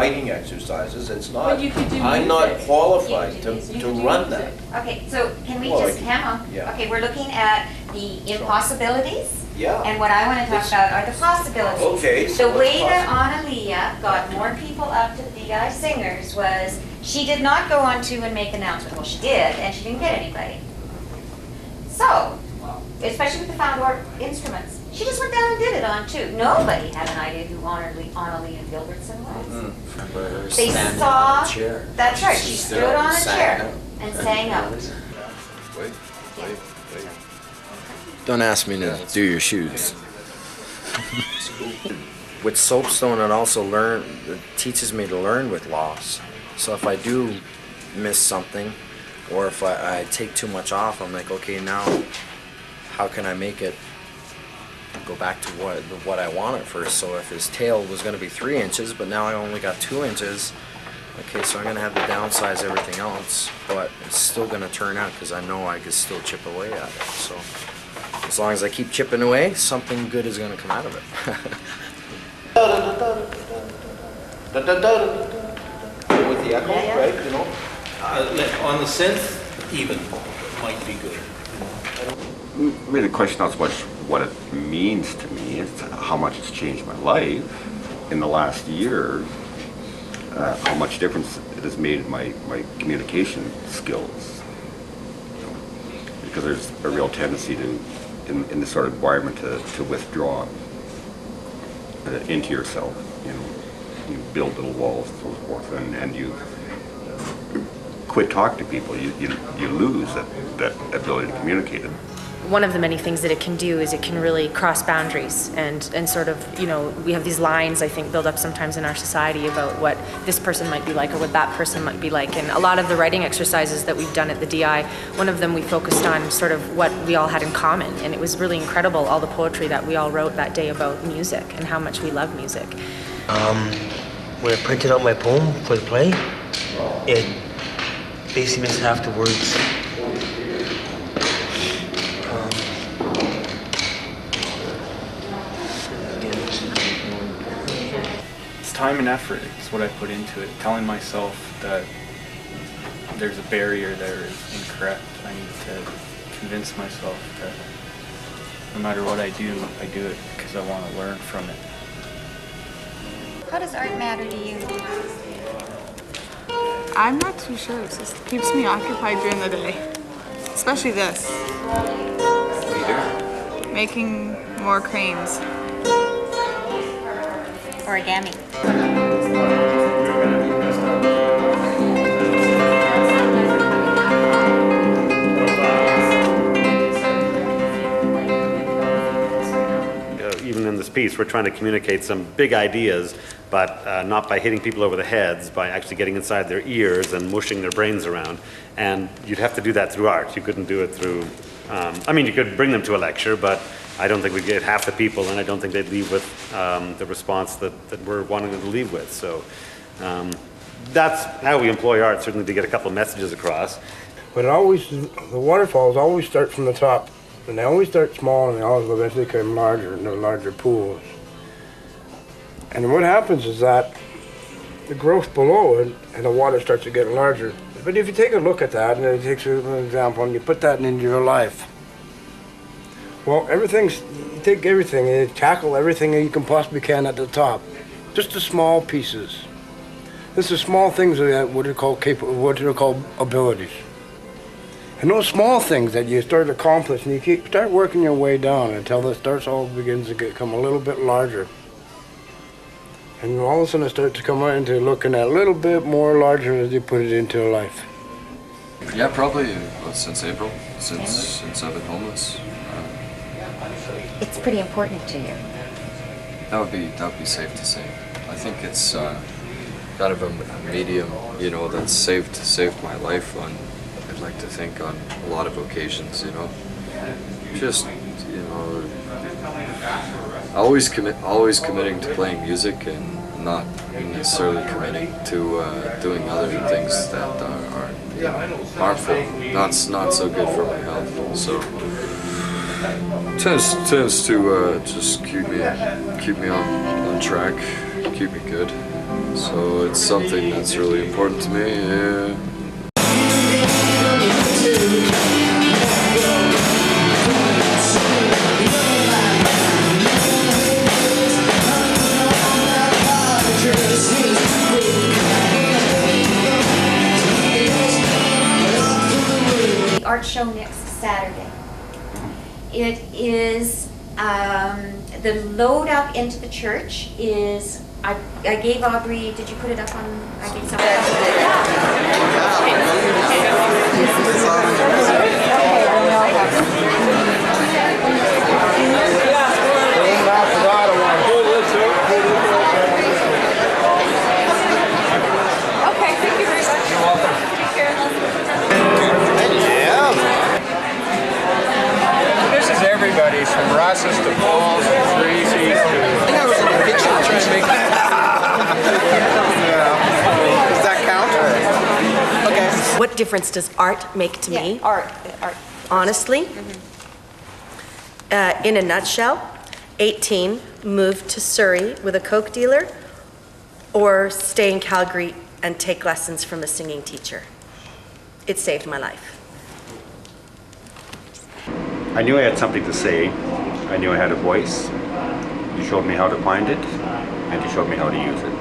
writing exercises. It's not, But you could do I'm not music. qualified You to could do run that. music. Okay, so can we Well, just, I can- hang on? yeah. Okay, we're looking at the impossibilities. Yeah. And what I want to talk It's- about are the possibilities. Okay, so The what's way that possible? Analia got more people up to the DI Singers was, she did not go on to and make announcements. Well, she did, and she didn't get anybody. So, especially with the found art instruments, she just went down and did it on two. Nobody had an idea who Analia Gilbertson was. Remember her They standing saw, on a chair. that's right, she stood up on and a sang chair out. and sang out. Wait. Don't ask me to do your shoes. With soapstone, it teaches me to learn with loss. So if I do miss something, or if I take too much off, I'm like, okay, now how can I make it go back to what I want at first? So if his tail was going to be 3 inches, but now I only got 2 inches, okay, so I'm going to have to downsize everything else, but it's still going to turn out because I know I can still chip away at it. So as long as I keep chipping away, something good is going to come out of it. With the echo, Yeah, yeah. right, you know? On the synth, even might be good. Really, the question not so much what it means to me, it's how much it's changed my life in the last year, how much difference it has made in my communication skills. You know, because there's a real tendency to, in this sort of environment, to withdraw into yourself. You know, you build little walls and so forth, and you quit talking to people. You lose that ability to communicate it. One of the many things that it can do is it can really cross boundaries and sort of, you know, we have these lines, I think, build up sometimes in our society about what this person might be like or what that person might be like. And a lot of the writing exercises that we've done at the DI, one of them we focused on sort of what we all had in common. And it was really incredible, all the poetry that we all wrote that day about music and how much we love music. When I printed out my poem for the play, it basically missed half the words. It's time and effort is what I put into it. Telling myself that there's a barrier there is incorrect. I need to convince myself that no matter what I do it because I want to learn from it. How does art matter to you? I'm not too sure. It just keeps me occupied during the day. Especially this. What do you do? Making more cranes. Origami. Even in this piece, we're trying to communicate some big ideas, but not by hitting people over the heads, by actually getting inside their ears and mushing their brains around. And you'd have to do that through art. You couldn't do it through, I mean, you could bring them to a lecture, but I don't think we'd get half the people, and I don't think they'd leave with the response that we're wanting them to leave with. So that's how we employ art, certainly to get a couple of messages across. But the waterfalls always start from the top. And they always start small and they always eventually become larger and they're larger pools. And what happens is that the growth below it and the water starts to get larger. But if you take a look at that, and it takes an example, and you put that into your life, well, you take everything and you tackle everything that you can possibly can at the top. Just the small pieces. This is small things that what are called abilities. And those small things that you start to accomplish, and you start working your way down until it begins to become a little bit larger. And all of a sudden it starts to come out into looking at a little bit more larger as you put it into life. Yeah, probably since April, since I've been homeless. It's pretty important to you. That would be safe to say. I think it's kind of a medium, you know, that's saved my life on. I'd like to think on a lot of occasions, you know. Just, you know, always committing to playing music and not necessarily committing to doing other things that are you know, harmful, not so good for my health. So tends to just keep me on track, keep me good. So it's something that's really important to me. Yeah. The art show next Saturday. It is, the load up into the church is, I gave Aubrey, did you put it up on, I gave some. Okay, thank you very much. You're welcome. Take care. This is everybody's, from Russ's to Paul's to Tracy's to... Does that count? Okay. What difference does art make to me? Art. Honestly, in a nutshell, 18, moved to Surrey with a Coke dealer, or stay in Calgary and take lessons from a singing teacher. It saved my life. I knew I had something to say. I knew I had a voice. You showed me how to find it, and you showed me how to use it.